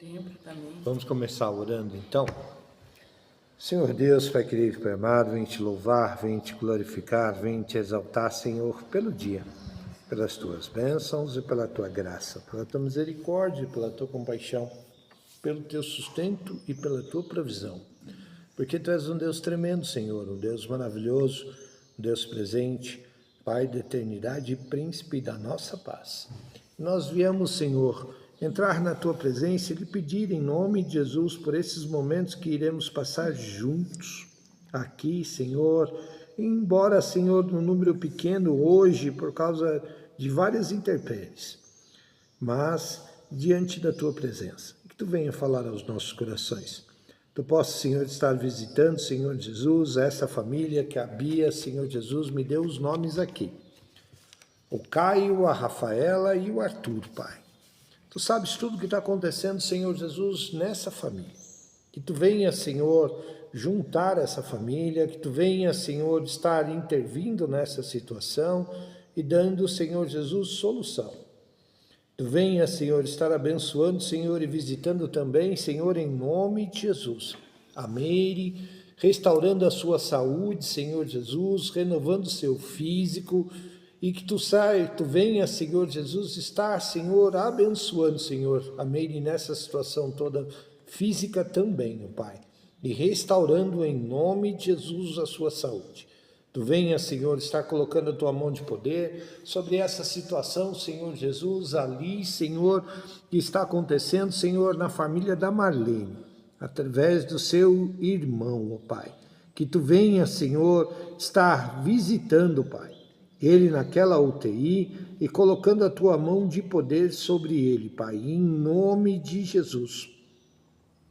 Sempre também. Vamos começar orando então? Senhor Deus, Pai querido, Pai amado, vem te louvar, vem te glorificar, vem te exaltar, Senhor, pelo dia, pelas tuas bênçãos e pela tua graça, pela tua misericórdia, pela tua compaixão, pelo teu sustento e pela tua provisão. Porque tu és um Deus tremendo, Senhor, um Deus maravilhoso, um Deus presente, Pai da eternidade e príncipe da nossa paz. Nós viemos, Senhor, entrar na tua presença e lhe pedir em nome de Jesus por esses momentos que iremos passar juntos aqui, Senhor, embora, Senhor, no número pequeno hoje por causa de várias intempéries, mas diante da tua presença, que tu venha falar aos nossos corações. Tu possa, Senhor, estar visitando, Senhor Jesus, essa família que a Bia, Senhor Jesus, me deu os nomes aqui. O Caio, a Rafaela e o Arthur, Pai. Tu sabes tudo o que está acontecendo, Senhor Jesus, nessa família. Que tu venha, Senhor, juntar essa família, que tu venha, Senhor, estar intervindo nessa situação e dando, Senhor Jesus, solução. Tu venha, Senhor, estar abençoando, Senhor, e visitando também, Senhor, em nome de Jesus. A Meire, restaurando a sua saúde, Senhor Jesus, renovando o seu físico, e que tu venha, Senhor Jesus, estar, Senhor, abençoando, Senhor, a Meire nessa situação toda física também, Pai, e restaurando em nome de Jesus a sua saúde. Tu venha, Senhor, estar colocando a tua mão de poder sobre essa situação, Senhor Jesus, ali, Senhor, que está acontecendo, Senhor, na família da Marlene, através do seu irmão, ó Pai. Que tu venha, Senhor, estar visitando, Pai, ele naquela UTI e colocando a tua mão de poder sobre ele, Pai, em nome de Jesus,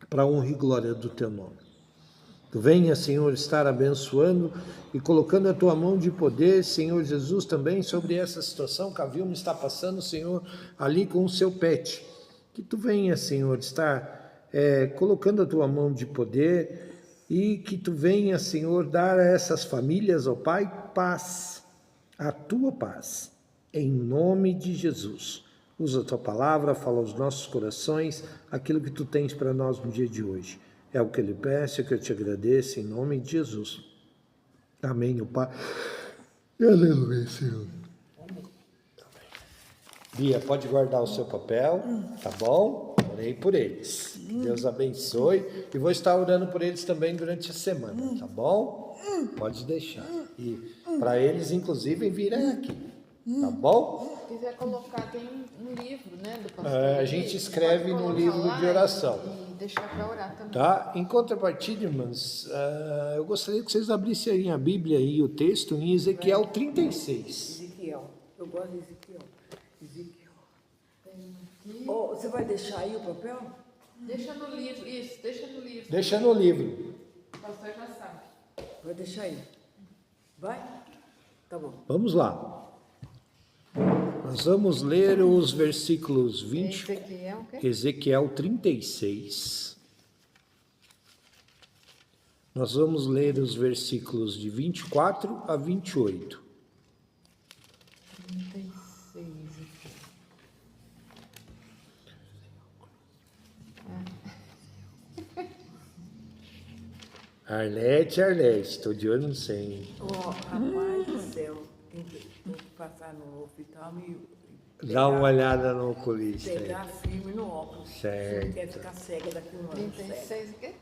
para a honra e glória do teu nome. Tu venha, Senhor, estar abençoando e colocando a tua mão de poder, Senhor Jesus, também sobre essa situação que a Vilma está passando, Senhor, ali com o seu pet. Que tu venha, Senhor, estar colocando a tua mão de poder e que tu venha, Senhor, dar a essas famílias, ó Pai, paz, a tua paz, em nome de Jesus. Usa a tua palavra, fala aos nossos corações aquilo que tu tens para nós no dia de hoje. É o que eu lhe peço, é o que eu te agradeço, em nome de Jesus. Amém, o Pai. Aleluia, Senhor. Bia, pode guardar o seu papel, tá bom? Orei por eles. Deus abençoe. E vou estar orando por eles também durante a semana, tá bom? Pode deixar. E para eles, inclusive, virem aqui, tá bom? Se quiser colocar, tem um livro, né, do pastor. A gente escreve no livro de oração. E deixar para orar também. Tá? Em contrapartida, irmãs, eu gostaria que vocês abrissem a Bíblia e o texto em Ezequiel 36. Ezequiel. Eu gosto de Ezequiel. Oh, você vai deixar aí o papel? Deixa no livro, isso, deixa no livro. Deixa no livro. O pastor já sabe. Vai deixar aí. Vai? Tá bom. Vamos lá. Nós vamos ler os versículos 20, Ezequiel 36. Nós vamos ler os versículos de 24 a 28. 36 Arlete, estou de olho no 100. Oh, rapaz do céu. Tem que passar no oftalmo e Dá uma olhada no oculista. pegar firme no óculos. Certo. Você quer ficar cega daqui a um ano. 36 o quê?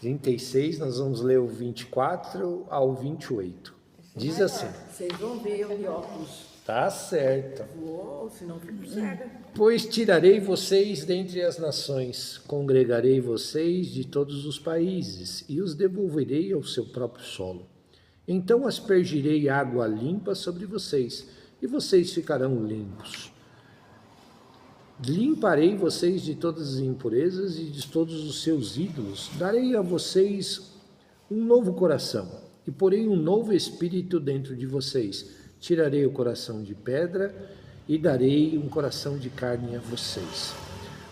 36, nós vamos ler o 24 ao 28. Diz assim. Vocês vão ver eu de óculos. Tá certo. Vou, senão fico cega. Pois tirarei vocês dentre as nações, congregarei vocês de todos os países e os devolverei ao seu próprio solo. Então aspergirei água limpa sobre vocês e vocês ficarão limpos. Limparei vocês de todas as impurezas e de todos os seus ídolos. Darei a vocês um novo coração e porei um novo espírito dentro de vocês. Tirarei o coração de pedra e darei um coração de carne a vocês.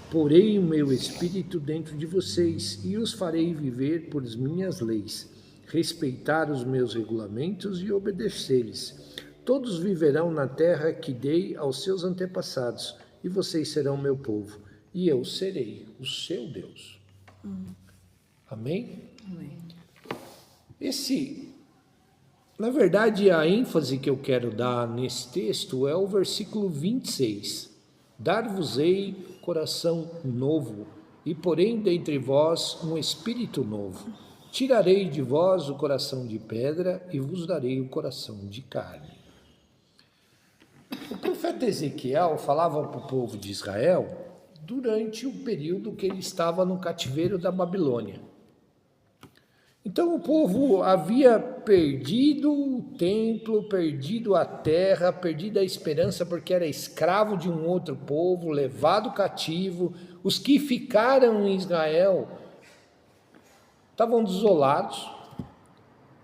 Porei o meu espírito dentro de vocês e os farei viver por minhas leis, respeitar os meus regulamentos e obedecer-lhes. Todos viverão na terra que dei aos seus antepassados, e vocês serão meu povo, e eu serei o seu Deus. Amém? Amém. Na verdade, a ênfase que eu quero dar nesse texto é o versículo 26. Dar-vos-ei coração novo, e porém dentre vós um espírito novo. Tirarei de vós o coração de pedra e vos darei o coração de carne. O profeta Ezequiel falava para o povo de Israel durante o período que ele estava no cativeiro da Babilônia. Então o povo havia perdido o templo, perdido a terra, perdido a esperança porque era escravo de um outro povo, levado cativo. Os que ficaram em Israel estavam desolados,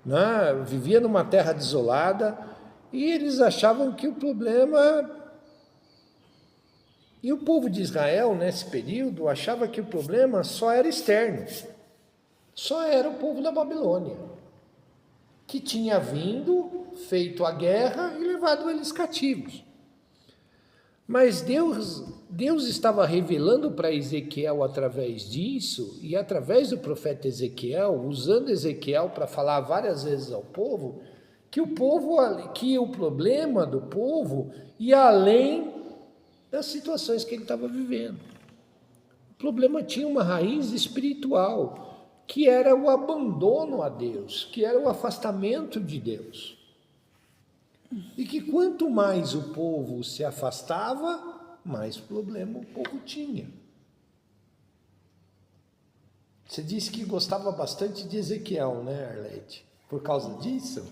né? Viviam numa terra desolada e eles achavam que o problema... E o povo de Israel, nesse período, achava que o problema só era externo. Só era o povo da Babilônia, que tinha vindo, feito a guerra e levado eles cativos. Mas Deus estava revelando para Ezequiel através disso, e através do profeta Ezequiel, usando Ezequiel para falar várias vezes ao povo, que o problema do povo ia além das situações que ele estava vivendo. O problema tinha uma raiz espiritual, que era o abandono a Deus, que era o afastamento de Deus. E que quanto mais o povo se afastava, mais problema o povo tinha. Você disse que gostava bastante de Ezequiel, né, Arlete? Por causa disso?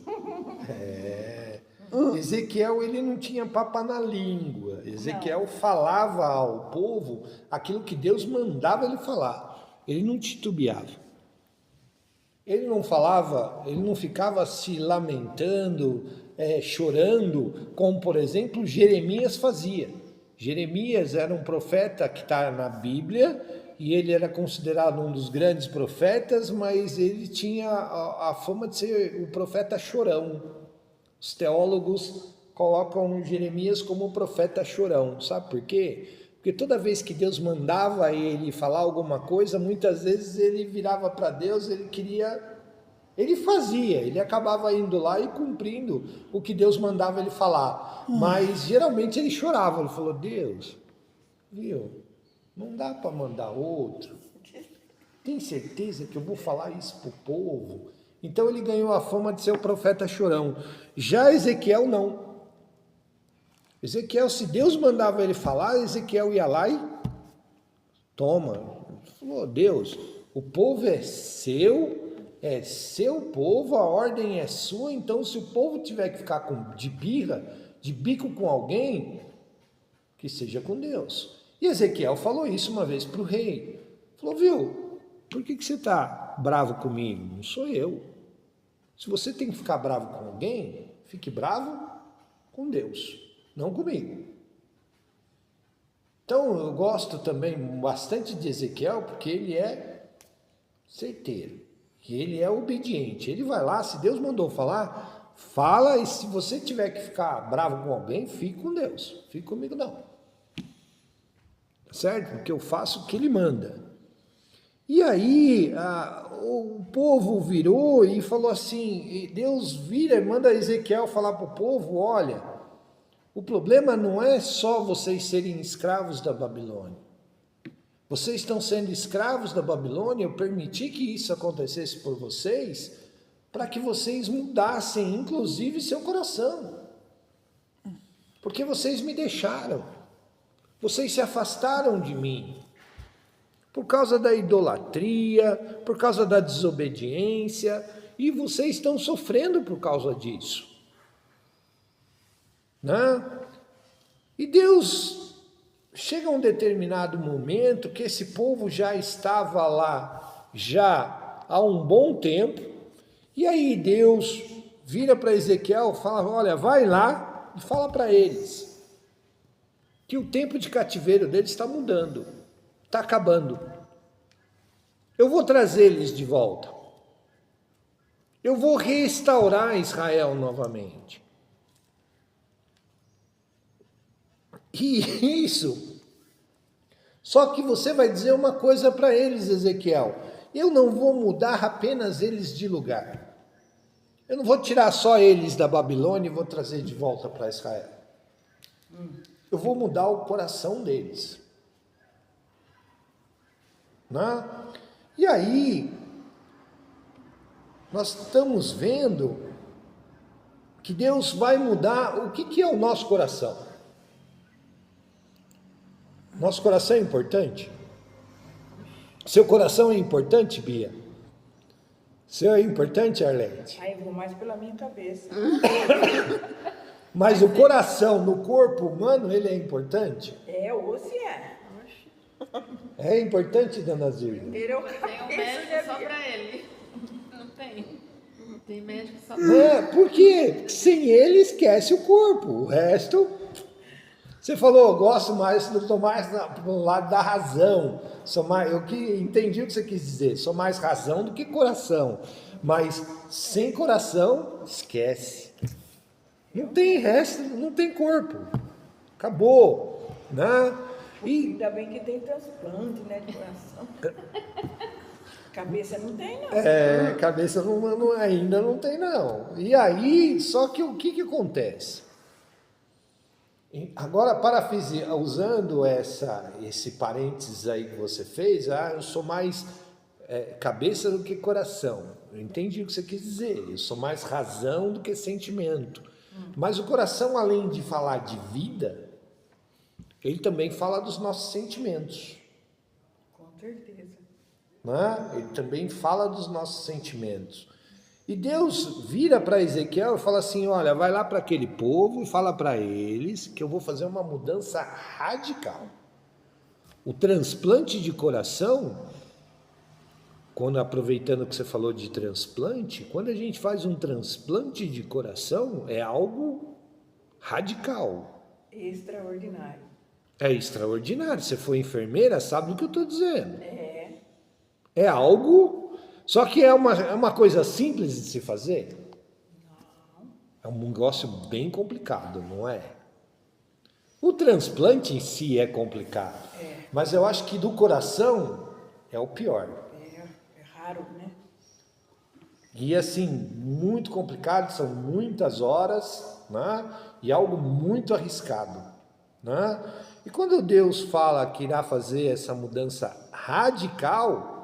Ezequiel, ele não tinha papa na língua. Ezequiel falava ao povo aquilo que Deus mandava ele falar. Ele não titubeava. Ele não falava, ele não ficava se lamentando, chorando, como, por exemplo, Jeremias fazia. Jeremias era um profeta que está na Bíblia, e ele era considerado um dos grandes profetas, mas ele tinha a fama de ser o profeta chorão. Os teólogos colocam Jeremias como o profeta chorão. Sabe por quê? Porque toda vez que Deus mandava ele falar alguma coisa, muitas vezes ele virava para Deus, ele fazia, ele acabava indo lá e cumprindo o que Deus mandava ele falar. Mas geralmente ele chorava, ele falou: Deus, viu, não dá para mandar outro. Tem certeza que eu vou falar isso para o povo? Então ele ganhou a fama de ser o profeta chorão. Já Ezequiel não. Ezequiel, se Deus mandava ele falar, Ezequiel ia lá e toma. Ele falou: Deus, o povo é seu povo, a ordem é sua, então se o povo tiver que ficar de birra, de bico com alguém, que seja com Deus. E Ezequiel falou isso uma vez para o rei. Falou: viu, por que você está bravo comigo? Não sou eu. Se você tem que ficar bravo com alguém, fique bravo com Deus, não comigo. Então eu gosto também bastante de Ezequiel, porque ele é certeiro, e ele é obediente. Ele vai lá, se Deus mandou falar, fala, e se você tiver que ficar bravo com alguém, fique com Deus, fique comigo não. Certo? Porque eu faço o que ele manda. E aí o povo virou e falou assim, Deus vira e manda Ezequiel falar para o povo: olha, o problema não é só vocês serem escravos da Babilônia. Vocês estão sendo escravos da Babilônia, eu permiti que isso acontecesse por vocês, para que vocês mudassem, inclusive, seu coração. Porque vocês me deixaram. Vocês se afastaram de mim. Por causa da idolatria, por causa da desobediência, e vocês estão sofrendo por causa disso. Né? E Deus chega a um determinado momento que esse povo já estava lá já há um bom tempo, e aí Deus vira para Ezequiel e fala: olha, vai lá e fala para eles que o tempo de cativeiro deles está mudando, está acabando. Eu vou trazer eles de volta. Eu vou restaurar Israel novamente. E isso Só que você vai dizer uma coisa para eles, Ezequiel. Eu não vou mudar apenas eles de lugar. Eu não vou tirar só eles da Babilônia e vou trazer de volta para Israel. Eu vou mudar o coração deles. Né? E aí, nós estamos vendo que Deus vai mudar. O que é o nosso coração? Nosso coração é importante? Seu coração é importante, Bia? Seu é importante, Arlete? Aí eu vou mais pela minha cabeça. Mas o coração no corpo humano, ele é importante? É, ou se é. É importante, dona Zilda? Ele é o Tem um cabeça, médico né, só Bia? pra ele. Não tem. Tem médico só pra É, porque sem ele esquece o corpo. O resto, você falou, eu gosto mais, estou mais pro lado da razão. Sou mais, eu que entendi o que você quis dizer. Sou mais razão do que coração. Mas sem coração, esquece. Não tem resto, não tem corpo. Acabou, né? E Ainda bem que tem transplante, né, de coração. Cabeça não tem, não. cabeça ainda não tem, não. E aí, só que o que acontece? Agora, usando esse parênteses aí que você fez, eu sou mais cabeça do que coração. Eu entendi o que você quis dizer. Eu sou mais razão do que sentimento. Mas o coração, além de falar de vida, ele também fala dos nossos sentimentos. Com certeza. Né? Ele também fala dos nossos sentimentos. E Deus vira para Ezequiel e fala assim, olha, vai lá para aquele povo e fala para eles que eu vou fazer uma mudança radical. O transplante de coração, aproveitando que você falou de transplante, quando a gente faz um transplante de coração, é algo radical. Extraordinário. É extraordinário. Se for enfermeira, sabe do que eu estou dizendo. É. É algo... Só que é uma coisa simples de se fazer? Não. É um negócio bem complicado, não é? O transplante em si é complicado. Mas eu acho que do coração é o pior. É raro, né? E assim, muito complicado, são muitas horas, né? E algo muito arriscado, né? E quando Deus fala que irá fazer essa mudança radical,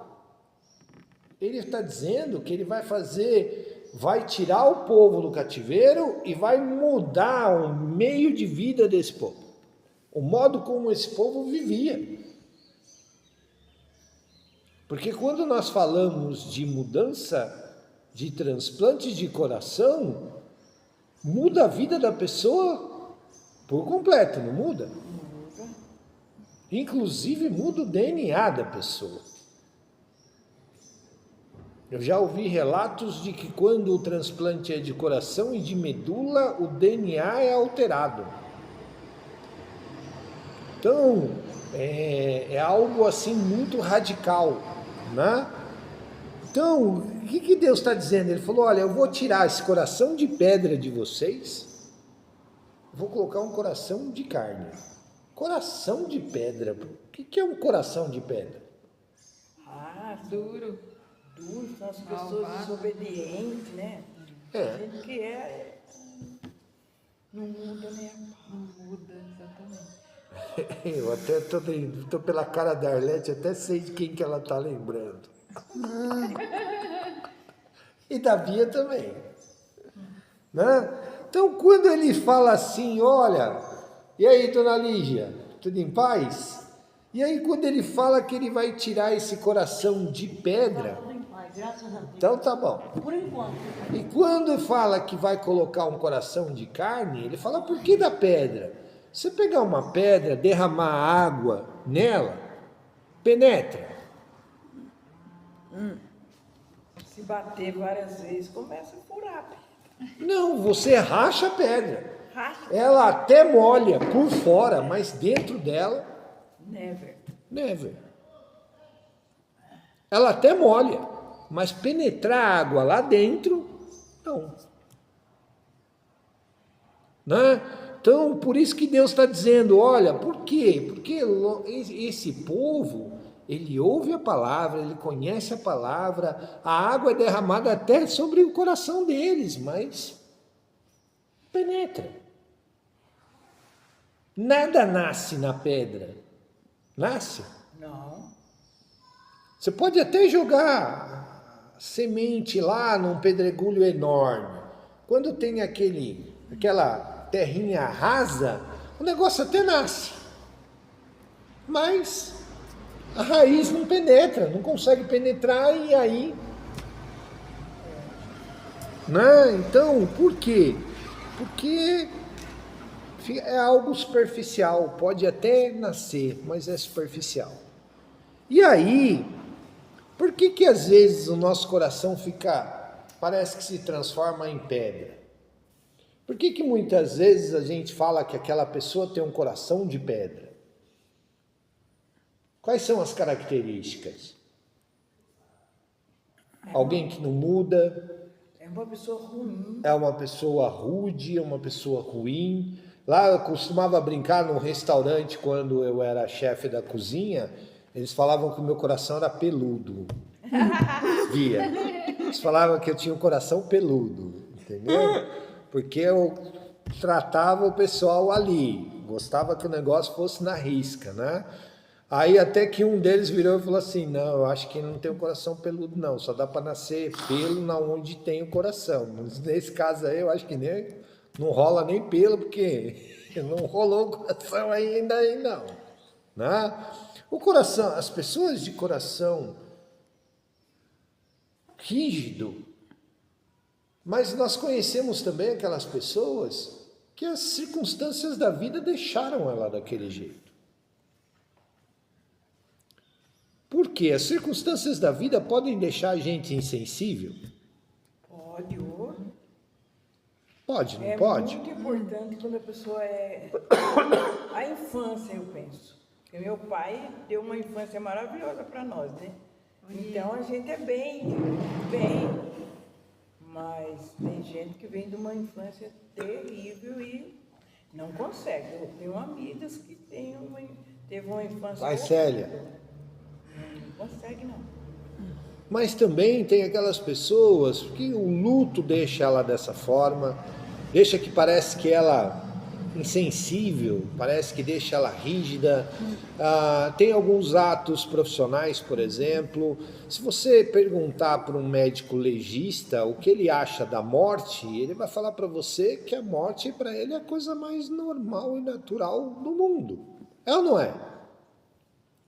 ele está dizendo que ele vai tirar o povo do cativeiro e vai mudar o meio de vida desse povo, o modo como esse povo vivia. Porque quando nós falamos de mudança, de transplante de coração, muda a vida da pessoa por completo, não muda? Muda. Inclusive muda o DNA da pessoa. Eu já ouvi relatos de que quando o transplante é de coração e de medula, o DNA é alterado. Então, é algo assim muito radical, né? Então, o que Deus está dizendo? Ele falou, olha, eu vou tirar esse coração de pedra de vocês, vou colocar um coração de carne. Coração de pedra. O que é um coração de pedra? duro. São as pessoas desobedientes, né? A gente que não muda nem a pau. Não muda, exatamente. Eu até tô pela cara da Arlete, até sei de quem que ela tá lembrando. E da Bia também. Né? Então, quando ele fala assim, olha, e aí, dona Lígia, tudo em paz? E aí, quando ele fala que ele vai tirar esse coração de pedra, Tudo em paz, graças a Deus. então tá bom. Por enquanto. E quando fala que vai colocar um coração de carne, ele fala, por que da pedra? Você pegar uma pedra, derramar água nela, penetra. Se bater várias vezes, começa a furar. Não, você racha a pedra. Racha. Ela até molha por fora, mas dentro dela, Never. never. Ela até molha, mas penetrar água lá dentro, não. Né? Então, por isso que Deus está dizendo, olha, por quê? Porque esse povo, ele ouve a palavra, ele conhece a palavra, a água é derramada até sobre o coração deles, mas penetra. Nada nasce na pedra. Nasce? Não. Você pode até jogar semente lá num pedregulho enorme. Quando tem aquela terrinha rasa, o negócio até nasce. Mas a raiz não penetra, não consegue penetrar e aí... Né? Então, por quê? Porque é algo superficial, pode até nascer, mas é superficial. E aí, por que às vezes o nosso coração parece que se transforma em pedra? Por que muitas vezes a gente fala que aquela pessoa tem um coração de pedra? Quais são as características? Alguém que não muda. É uma pessoa ruim. É uma pessoa rude, é uma pessoa ruim. Lá eu costumava brincar num restaurante quando eu era chefe da cozinha. Eles falavam que o meu coração era peludo. Via. Eles falavam que eu tinha um coração peludo, entendeu? Porque eu tratava o pessoal ali. Gostava que o negócio fosse na risca, né? Aí até que um deles virou e falou assim, não, eu acho que não tem um coração peludo não, só dá para nascer pelo na onde tem o coração. Mas nesse caso aí eu acho que não rola nem pelo, porque não rolou o coração ainda aí não. Né? O coração, as pessoas de coração rígido, mas nós conhecemos também aquelas pessoas que as circunstâncias da vida deixaram ela daquele jeito. Por quê? As circunstâncias da vida podem deixar a gente insensível? Pode. Pode, não é pode? É muito importante quando a pessoa é... A infância, eu penso. Porque meu pai deu uma infância maravilhosa para nós, né? Então a gente é bem. Mas tem gente que vem de uma infância terrível e não consegue. Eu tenho amigas que teve uma infância... Vai, Célia. Não consegue, não. Mas também tem aquelas pessoas que o luto deixa ela dessa forma, deixa que parece que ela insensível, parece que deixa ela rígida. Tem alguns atos profissionais, por exemplo, se você perguntar para um médico legista o que ele acha da morte, ele vai falar para você que a morte para ele é a coisa mais normal e natural do mundo. É ou não é?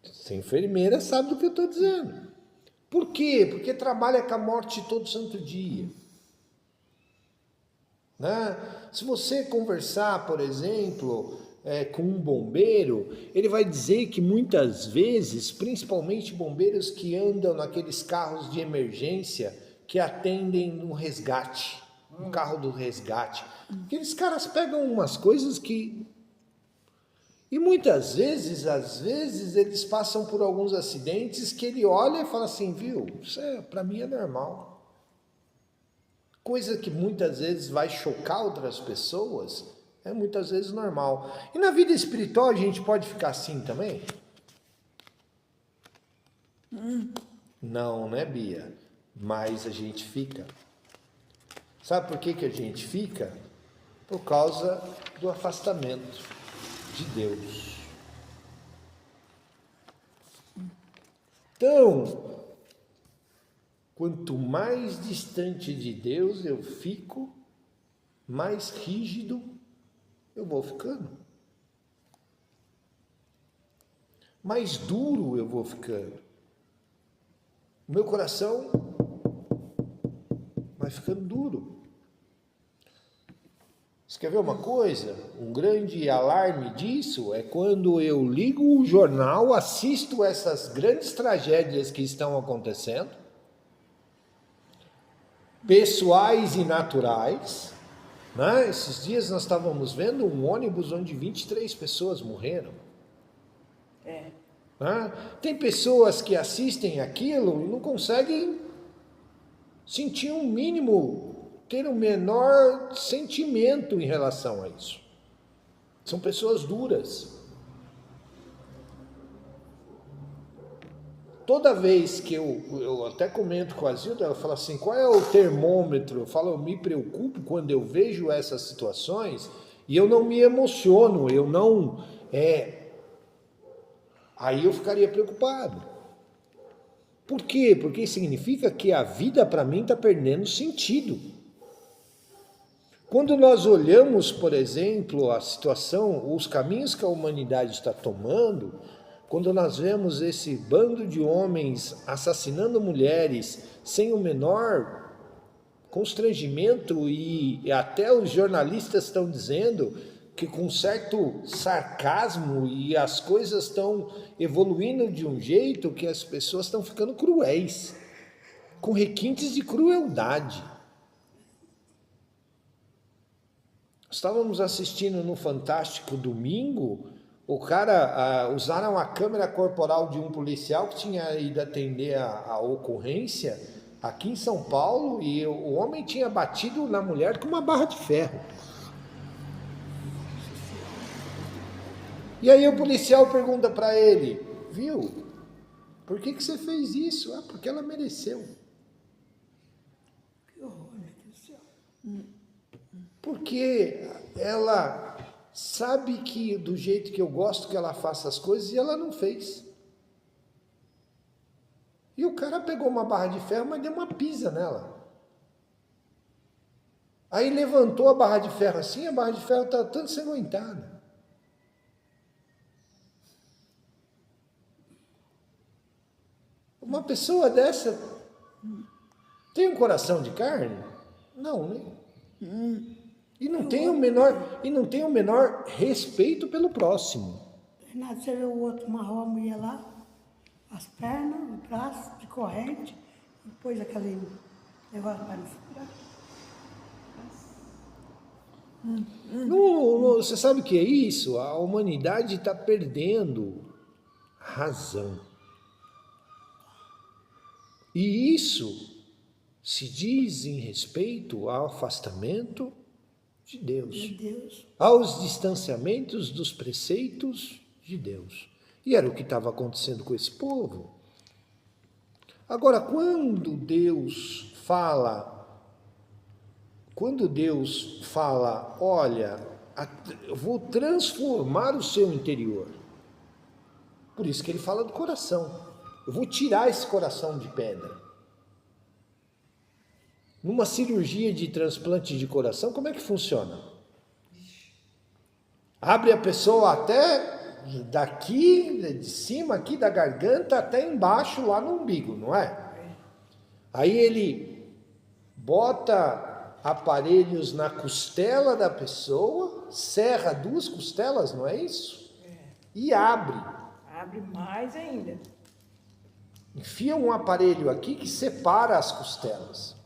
Você enfermeira sabe do que eu estou dizendo. Por quê? Porque trabalha com a morte todo santo dia. Né? Se você conversar, por exemplo, com um bombeiro, ele vai dizer que muitas vezes, principalmente bombeiros que andam naqueles carros de emergência que atendem no resgate, um carro do resgate, aqueles caras pegam umas coisas que... E muitas vezes, às vezes, eles passam por alguns acidentes que ele olha e fala assim, viu, isso para mim é normal. Coisa que muitas vezes vai chocar outras pessoas, é muitas vezes normal. E na vida espiritual a gente pode ficar assim também? Não, né, Bia? Mas a gente fica. Sabe por que a gente fica? Por causa do afastamento de Deus. Então, quanto mais distante de Deus eu fico, mais rígido eu vou ficando. Mais duro eu vou ficando. O meu coração vai ficando duro. Você quer ver uma coisa? Um grande alarme disso é quando eu ligo o jornal, assisto essas grandes tragédias que estão acontecendo, pessoais e naturais. Né? Esses dias nós estávamos vendo um ônibus onde 23 pessoas morreram. Né? Tem pessoas que assistem aquilo e não conseguem sentir um mínimo, ter um menor sentimento em relação a isso. São pessoas duras. Toda vez que eu até comento com a Zilda, ela fala assim, qual é o termômetro? Eu falo, eu me preocupo quando eu vejo essas situações e eu não me emociono, eu não... Aí eu ficaria preocupado. Por quê? Porque significa que a vida para mim está perdendo sentido. Quando nós olhamos, por exemplo, a situação, os caminhos que a humanidade está tomando, quando nós vemos esse bando de homens assassinando mulheres sem o menor constrangimento, e até os jornalistas estão dizendo que com certo sarcasmo, e as coisas estão evoluindo de um jeito que as pessoas estão ficando cruéis, com requintes de crueldade. Estávamos assistindo no Fantástico domingo, o cara, usaram a câmera corporal de um policial que tinha ido atender a ocorrência aqui em São Paulo, e o homem tinha batido na mulher com uma barra de ferro. E aí o policial pergunta para ele, viu, por que você fez isso? Ah, porque ela mereceu. Que horror, meu Deus do céu. Porque ela sabe que do jeito que eu gosto que ela faça as coisas e ela não fez. E o cara pegou uma barra de ferro, mas deu uma pisa nela. Aí levantou a barra de ferro assim, a barra de ferro está tanto ensanguentada. Uma pessoa dessa tem um coração de carne? Não, né? E não tem o menor respeito pelo próximo. Renato, você viu o outro amarrou a mulher lá, as pernas, o braço de corrente, e depois aquele negócio para segurar. Você sabe o que é isso? A humanidade está perdendo razão. E isso se diz em respeito ao afastamento de Deus, aos distanciamentos dos preceitos de Deus. E era o que estava acontecendo com esse povo. Agora, quando Deus fala, olha, eu vou transformar o seu interior. Por isso que ele fala do coração. Eu vou tirar esse coração de pedra. Numa cirurgia de transplante de coração, como é que funciona? Abre a pessoa até daqui, de cima aqui da garganta, até embaixo lá no umbigo, não é? Aí ele bota aparelhos na costela da pessoa, serra 2 costelas, não é isso? E abre. Abre mais ainda. Enfia um aparelho aqui que separa as costelas,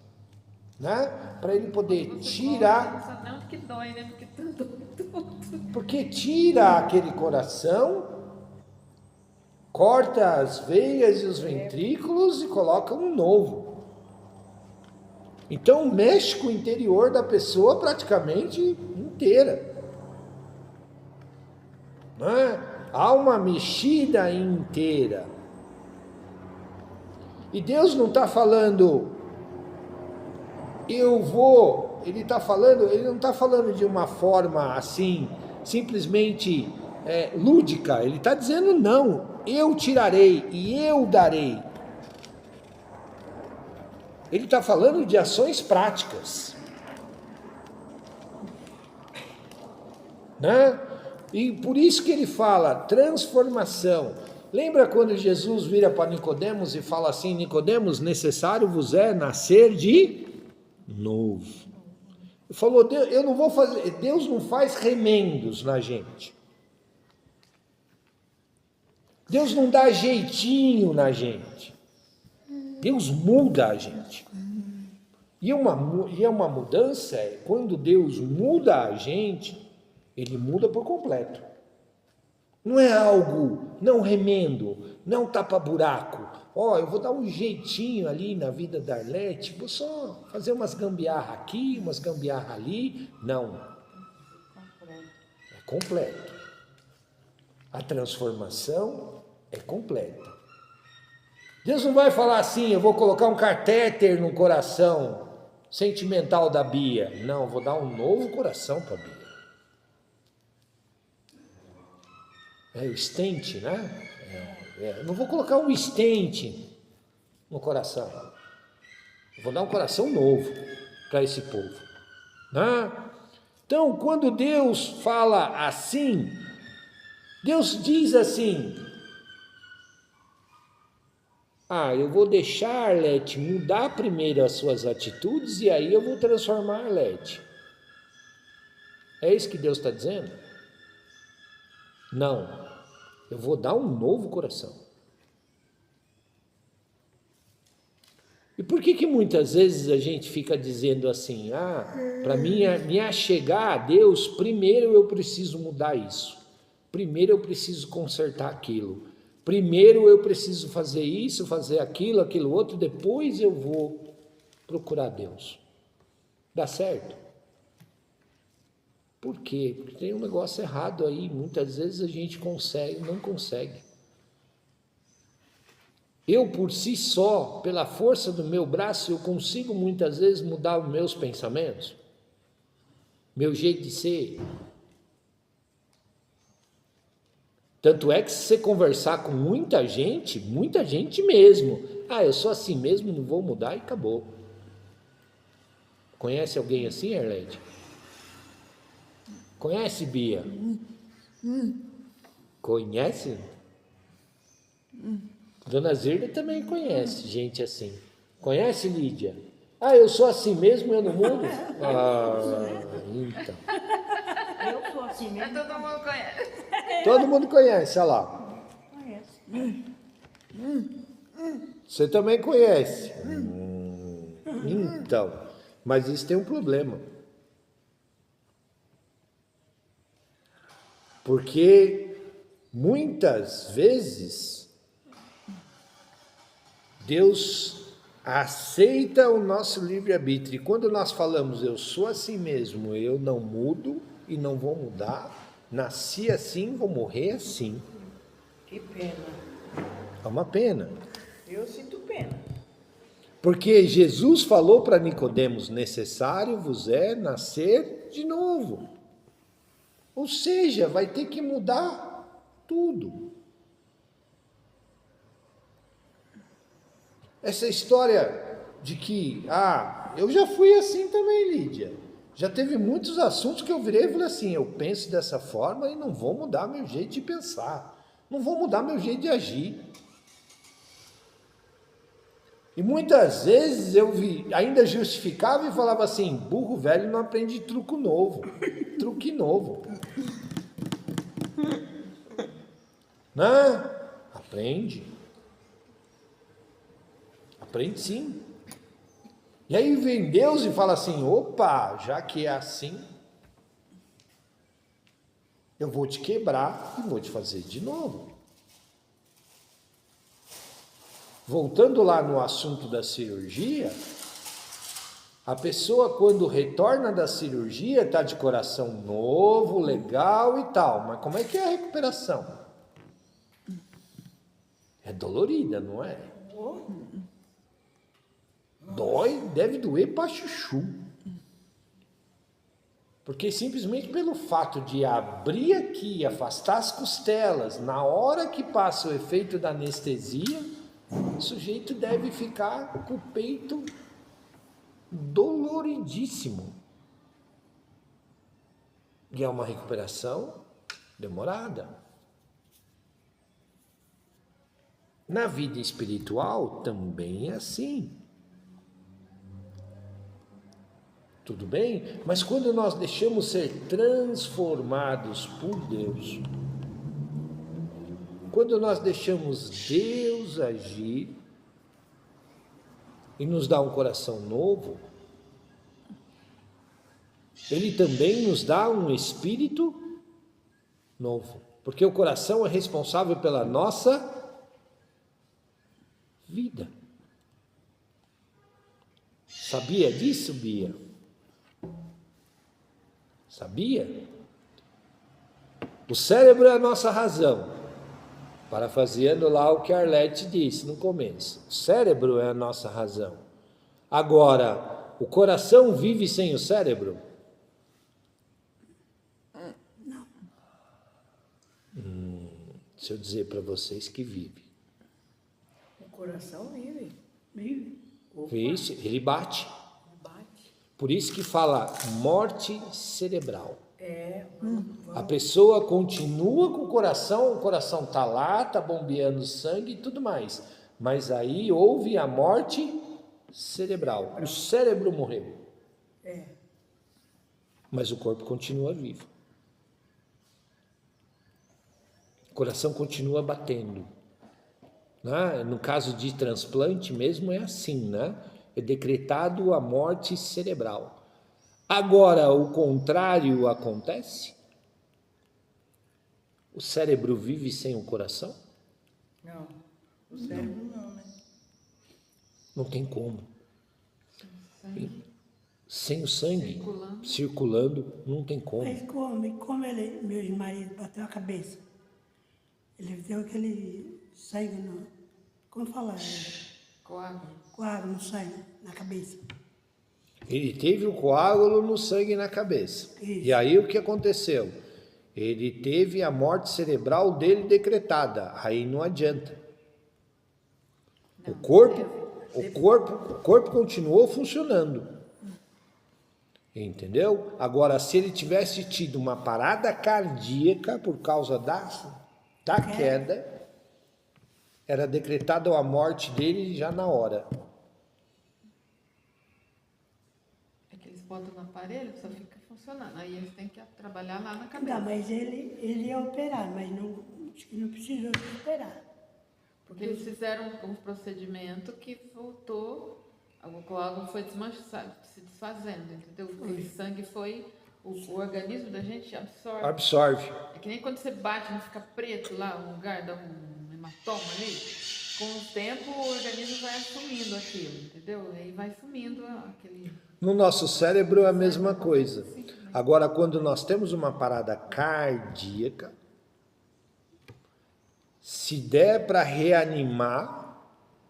né? Para ele poder tirar. Não, que dói, né? Porque tudo. Porque tira aquele coração, corta as veias e os ventrículos e coloca um novo. Então mexe com o interior da pessoa praticamente inteira, né? Há uma mexida inteira. E Deus não está falando, ele não está falando de uma forma assim, simplesmente lúdica. Ele está dizendo, não, eu tirarei e eu darei. Ele está falando de ações práticas. Né? E por isso que ele fala transformação. Lembra quando Jesus vira para Nicodemos e fala assim, Nicodemos, necessário vos é nascer de novo. Ele falou, Deus não faz remendos na gente. Deus não dá jeitinho na gente. Deus muda a gente. E é uma mudança, quando Deus muda a gente, Ele muda por completo. Não é algo, não remendo, não tapa-buraco. Eu vou dar um jeitinho ali na vida da Arlete, vou só fazer umas gambiarra aqui, umas gambiarra ali. Não. É completo. A transformação é completa. Deus não vai falar assim, eu vou colocar um catéter no coração sentimental da Bia. Não, vou dar um novo coração para a Bia. É o stent, né? Não vou colocar um stent no coração. Eu vou dar um coração novo para esse povo. Né? Então, quando Deus fala assim, Deus diz assim: eu vou deixar a Arlete mudar primeiro as suas atitudes e aí eu vou transformar a Arlete. É isso que Deus está dizendo? Não. Eu vou dar um novo coração. E por que muitas vezes a gente fica dizendo assim, para me achegar a Deus, primeiro eu preciso mudar isso. Primeiro eu preciso consertar aquilo. Primeiro eu preciso fazer isso, fazer aquilo outro, depois eu vou procurar Deus. Dá certo? Por quê? Porque tem um negócio errado aí. Muitas vezes a gente não consegue. Eu, por si só, pela força do meu braço, eu consigo muitas vezes mudar os meus pensamentos, meu jeito de ser. Tanto é que se você conversar com muita gente mesmo, eu sou assim mesmo, não vou mudar e acabou. Conhece alguém assim, Arlete? Conhece, Bia? Conhece? Dona Zirda também conhece gente assim. Conhece, Lídia? Eu sou assim mesmo, eu não mudo? Então. Eu sou assim mesmo. Todo mundo conhece. Todo mundo conhece, olha lá. Conheço. Você também conhece. Então, mas isso tem um problema. Porque muitas vezes Deus aceita o nosso livre-arbítrio. E quando nós falamos, eu sou assim mesmo, eu não mudo e não vou mudar, nasci assim, vou morrer assim. Que pena. É uma pena. Eu sinto pena. Porque Jesus falou para Nicodemos, necessário vos é nascer de novo. Ou seja, vai ter que mudar tudo. Essa história de que, eu já fui assim também, Lídia. Já teve muitos assuntos que eu virei e falei assim, eu penso dessa forma e não vou mudar meu jeito de pensar. Não vou mudar meu jeito de agir. E muitas vezes eu ainda justificava e falava assim, burro velho não aprende truque novo. Né? Aprende sim. E aí vem Deus e fala assim, opa, já que é assim, eu vou te quebrar e vou te fazer de novo. Voltando lá no assunto da cirurgia, a pessoa quando retorna da cirurgia está de coração novo, legal e tal, mas como é que é a recuperação? É dolorida, não é? Dói, deve doer pra chuchu. Porque simplesmente pelo fato de abrir aqui e afastar as costelas, na hora que passa o efeito da anestesia, o sujeito deve ficar com o peito doloridíssimo. E é uma recuperação demorada. Na vida espiritual também é assim. Tudo bem? Mas quando nós deixamos ser transformados por Deus, quando nós deixamos Deus agir e nos dar um coração novo, Ele também nos dá um espírito novo. Porque o coração é responsável pela nossa vida. Sabia disso, Bia? Sabia? O cérebro é a nossa razão. Parafraseando lá o que a Arlete disse no começo. O cérebro é a nossa razão. Agora, o coração vive sem o cérebro? Não. Deixa eu dizer para vocês que vive. O coração vive. Vive. Vixe, ele bate. Bate. Por isso que fala morte cerebral. É. A pessoa continua com o coração está lá, está bombeando sangue e tudo mais. Mas aí houve a morte cerebral. O cérebro morreu. É. Mas o corpo continua vivo. O coração continua batendo. Né? No caso de transplante mesmo é assim, né? É decretado a morte cerebral. Agora, o contrário acontece? O cérebro vive sem o coração? Não. O cérebro não, né? Não tem como. Sem o sangue circulando, não tem como. Mas como ele, meu marido bateu a cabeça, ele deu aquele sangue no... Como fala? Coágulo no sangue, na cabeça. Ele teve o coágulo no sangue na cabeça. Isso. E aí o que aconteceu? Ele teve a morte cerebral dele decretada. Aí não adianta. O corpo continuou funcionando. Entendeu? Agora, se ele tivesse tido uma parada cardíaca por causa da queda, era decretada a morte dele já na hora. É que eles botam no aparelho, só fica funcionando. Aí eles têm que trabalhar lá na cabeça. Não, mas ele ia operar, mas acho que não precisou de operar. Porque eles fizeram um procedimento que voltou, o coágulo foi se desfazendo, entendeu? Aquele sangue foi, o organismo da gente absorve. É que nem quando você bate, não fica preto lá, um lugar, dá um hematoma ali. Com o tempo, o organismo vai assumindo aquilo, entendeu? Aí vai sumindo aquele... No nosso cérebro é a mesma coisa. Agora, quando nós temos uma parada cardíaca, se der para reanimar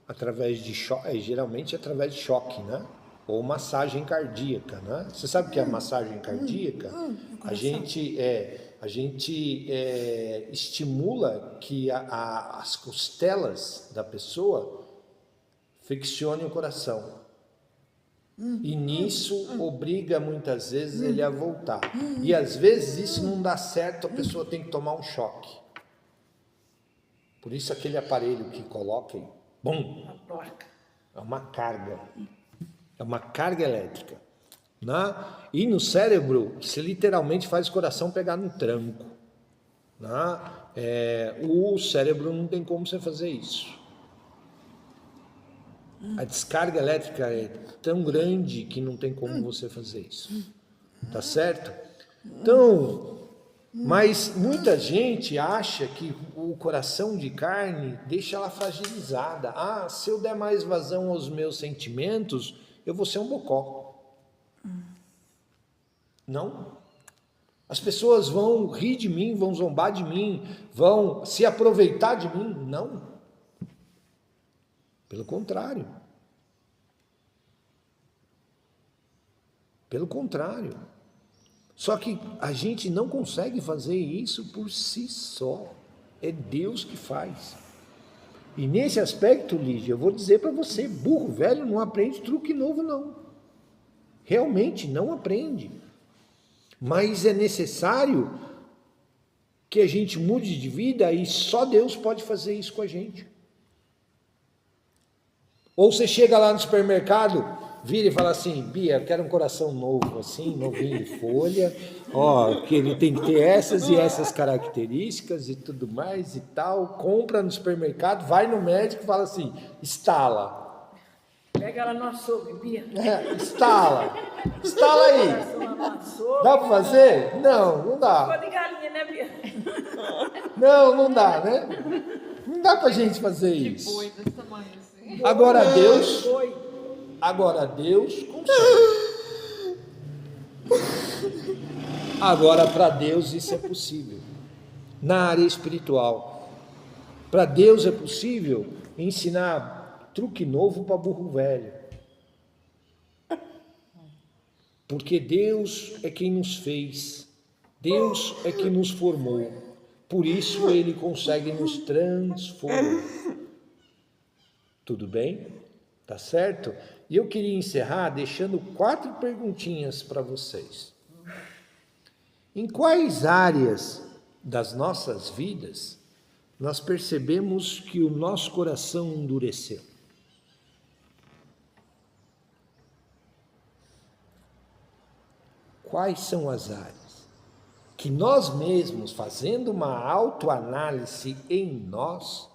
através de choque, geralmente através de choque, né? Ou massagem cardíaca, né? Você sabe o que é a massagem cardíaca? A gente estimula que as costelas da pessoa friccionem o coração. E nisso obriga muitas vezes ele a voltar. E às vezes isso não dá certo, a pessoa tem que tomar um choque. Por isso aquele aparelho que coloca aí, bum, A placa. é uma carga. É uma carga elétrica. Né? E no cérebro, você literalmente faz o coração pegar no tranco. Né? O cérebro não tem como você fazer isso. A descarga elétrica é tão grande que não tem como você fazer isso. Tá certo? Então, mas muita gente acha que o coração de carne deixa ela fragilizada. Ah, se eu der mais vazão aos meus sentimentos, eu vou ser um bocó. Não. As pessoas vão rir de mim, vão zombar de mim, vão se aproveitar de mim. Não. Pelo contrário. Pelo contrário. Só que a gente não consegue fazer isso por si só. É Deus que faz. E nesse aspecto, Lígia, eu vou dizer para você, burro velho não aprende truque novo, não. Realmente não aprende. Mas é necessário que a gente mude de vida e só Deus pode fazer isso com a gente. Ou você chega lá no supermercado, vira e fala assim, Bia, eu quero um coração novo, assim, novinho de folha, ó, que ele tem que ter essas e essas características e tudo mais e tal, compra no supermercado, vai no médico e fala assim, instala. Pega ela no açougue, Bia. Instala aí. Dá para fazer? Não, não dá. Ficou de galinha, né, Bia? Não dá, né? Não dá pra gente fazer isso. Boi desse tamanho assim. Agora Deus consegue. Agora para Deus isso é possível. na área espiritual. Para Deus é possível ensinar truque novo para burro velho. Porque Deus é quem nos fez, Deus é quem nos formou, por isso Ele consegue nos transformar. Tudo bem? Tá certo? E eu queria encerrar deixando 4 perguntinhas para vocês. Em quais áreas das nossas vidas nós percebemos que o nosso coração endureceu? Quais são as áreas que nós mesmos, fazendo uma autoanálise em nós,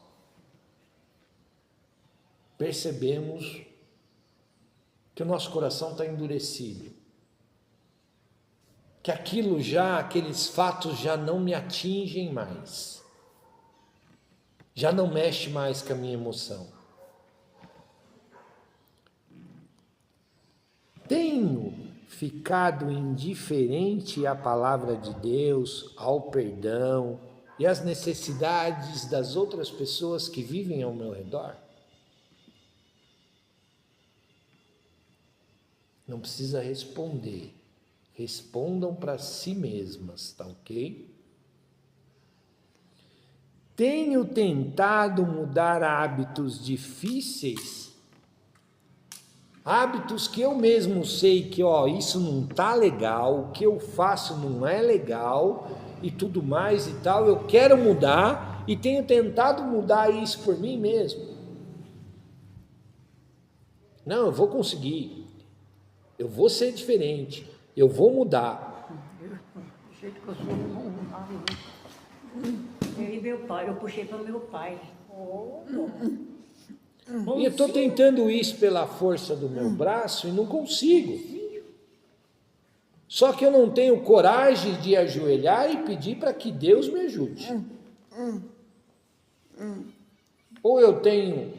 percebemos que o nosso coração está endurecido, que aqueles fatos já não me atingem mais, já não mexe mais com a minha emoção. Tenho ficado indiferente à palavra de Deus, ao perdão e às necessidades das outras pessoas que vivem ao meu redor? Não precisa responder. Respondam para si mesmas, tá ok? Tenho tentado mudar hábitos difíceis, hábitos que eu mesmo sei que, isso não tá legal, o que eu faço não é legal e tudo mais e tal, eu quero mudar e tenho tentado mudar isso por mim mesmo. Não, eu vou conseguir, eu vou ser diferente, eu vou mudar. Do jeito que eu sou, não mudava. E meu pai, eu puxei para meu pai. E eu estou tentando isso pela força do meu braço e não consigo. Só que eu não tenho coragem de ajoelhar e pedir para que Deus me ajude. Ou eu tenho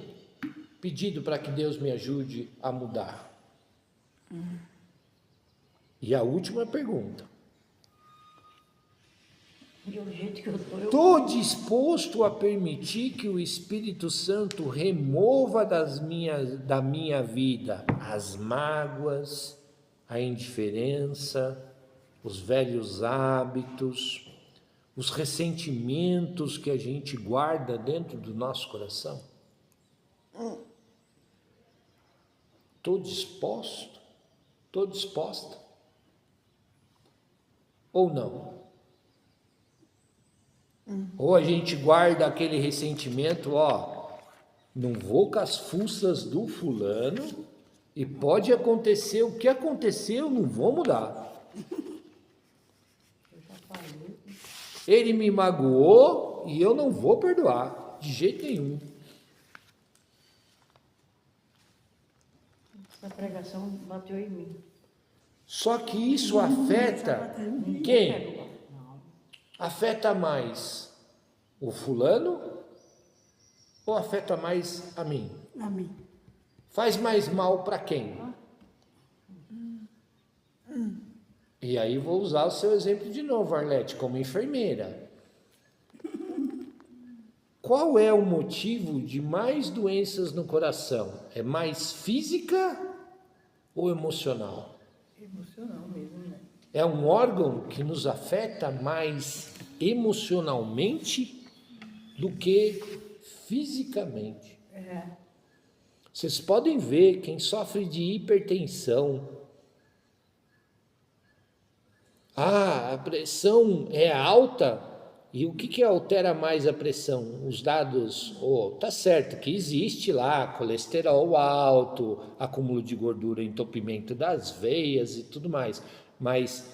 pedido para que Deus me ajude a mudar. E a última pergunta. Do jeito que eu estou, Estou disposto a permitir que o Espírito Santo remova da minha vida as mágoas, a indiferença, os velhos hábitos, os ressentimentos que a gente guarda dentro do nosso coração? Estou disposto? Estou disposta? Ou não? Ou a gente guarda aquele ressentimento, não vou com as fuças do fulano e pode acontecer o que aconteceu, não vou mudar. Ele me magoou e eu não vou perdoar, de jeito nenhum. essa pregação bateu em mim. Só que isso afeta quem? Afeta mais o fulano ou afeta mais a mim? A mim. Faz mais mal para quem? E aí vou usar o seu exemplo de novo, Arlete, como enfermeira. Qual é o motivo de mais doenças no coração? É mais física ou emocional? Emocional mesmo, né? É um órgão que nos afeta mais emocionalmente do que fisicamente. Vocês podem ver quem sofre de hipertensão. A pressão é alta. E o que altera mais a pressão? Os dados, tá certo que existe lá colesterol alto, acúmulo de gordura, entupimento das veias e tudo mais, mas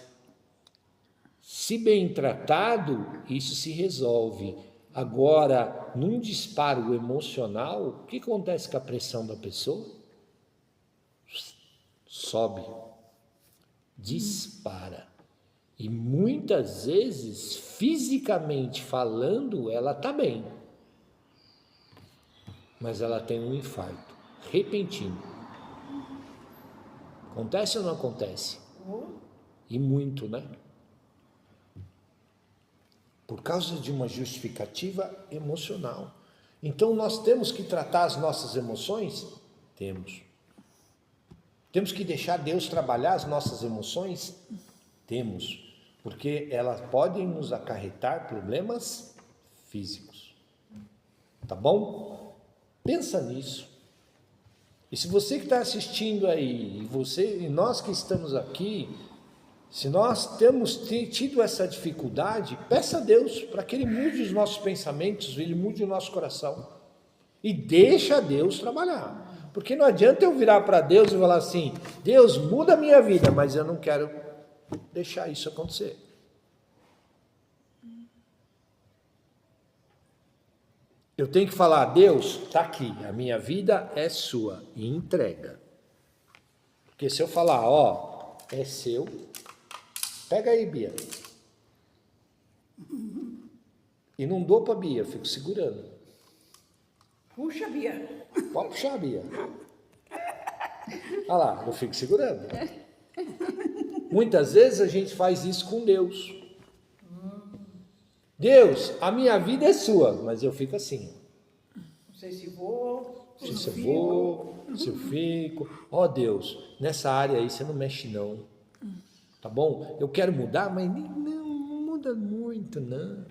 se bem tratado, isso se resolve. Agora, num disparo emocional, o que acontece com a pressão da pessoa? Sobe, dispara. E muitas vezes, fisicamente falando, ela está bem. Mas ela tem um infarto repentino. Acontece ou não acontece? E muito, né? por causa de uma justificativa emocional. Então nós temos que tratar as nossas emoções? Temos. Temos que deixar Deus trabalhar as nossas emoções? Temos. Porque elas podem nos acarretar problemas físicos. Tá bom? Pensa nisso. E se você que está assistindo aí, e nós que estamos aqui, se nós temos tido essa dificuldade, peça a Deus para que Ele mude os nossos pensamentos, Ele mude o nosso coração. E deixa Deus trabalhar. Porque não adianta eu virar para Deus e falar assim, Deus, muda a minha vida, mas eu não quero deixar isso acontecer. Eu tenho que falar, Deus, está aqui, a minha vida é sua, e entrega. Porque se eu falar, ó, é seu, pega aí, Bia. E não dou para Bia, eu fico segurando. Puxa, Bia. Pode puxar, Bia. Olha lá, eu fico segurando. Muitas vezes a gente faz isso com Deus. Deus, a minha vida é sua, mas eu fico assim. Não sei se vou, Se eu vou, se eu fico. Ó Deus, nessa área aí você não mexe não. Tá bom? Eu quero mudar, mas não muda muito, não.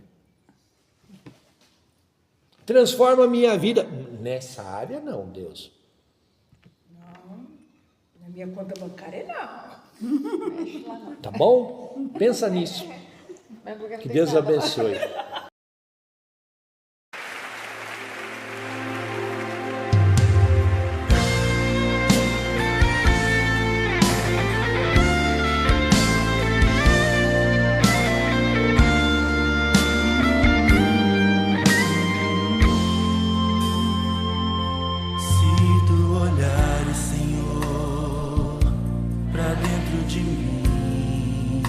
Transforma a minha vida. Nessa área não, Deus. Não, na minha conta bancária não. Mexe lá não. Tá bom? Pensa nisso. Que Deus abençoe. Se tu olhares, Senhor, pra dentro de mim,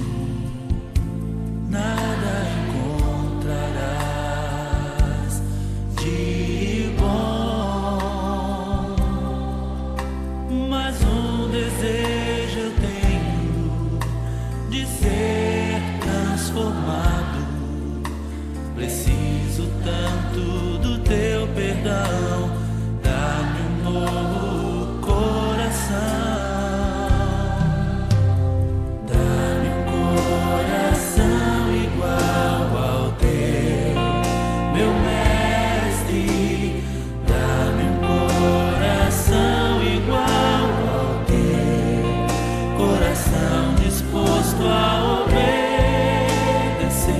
nada encontrarás de bom, mas um desejo eu tenho de ser transformado. Preciso tanto do teu perdão, dá-me um novo coração. Disposto a obedecer.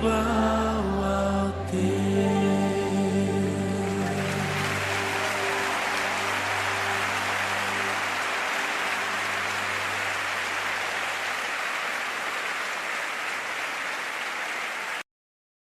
igual.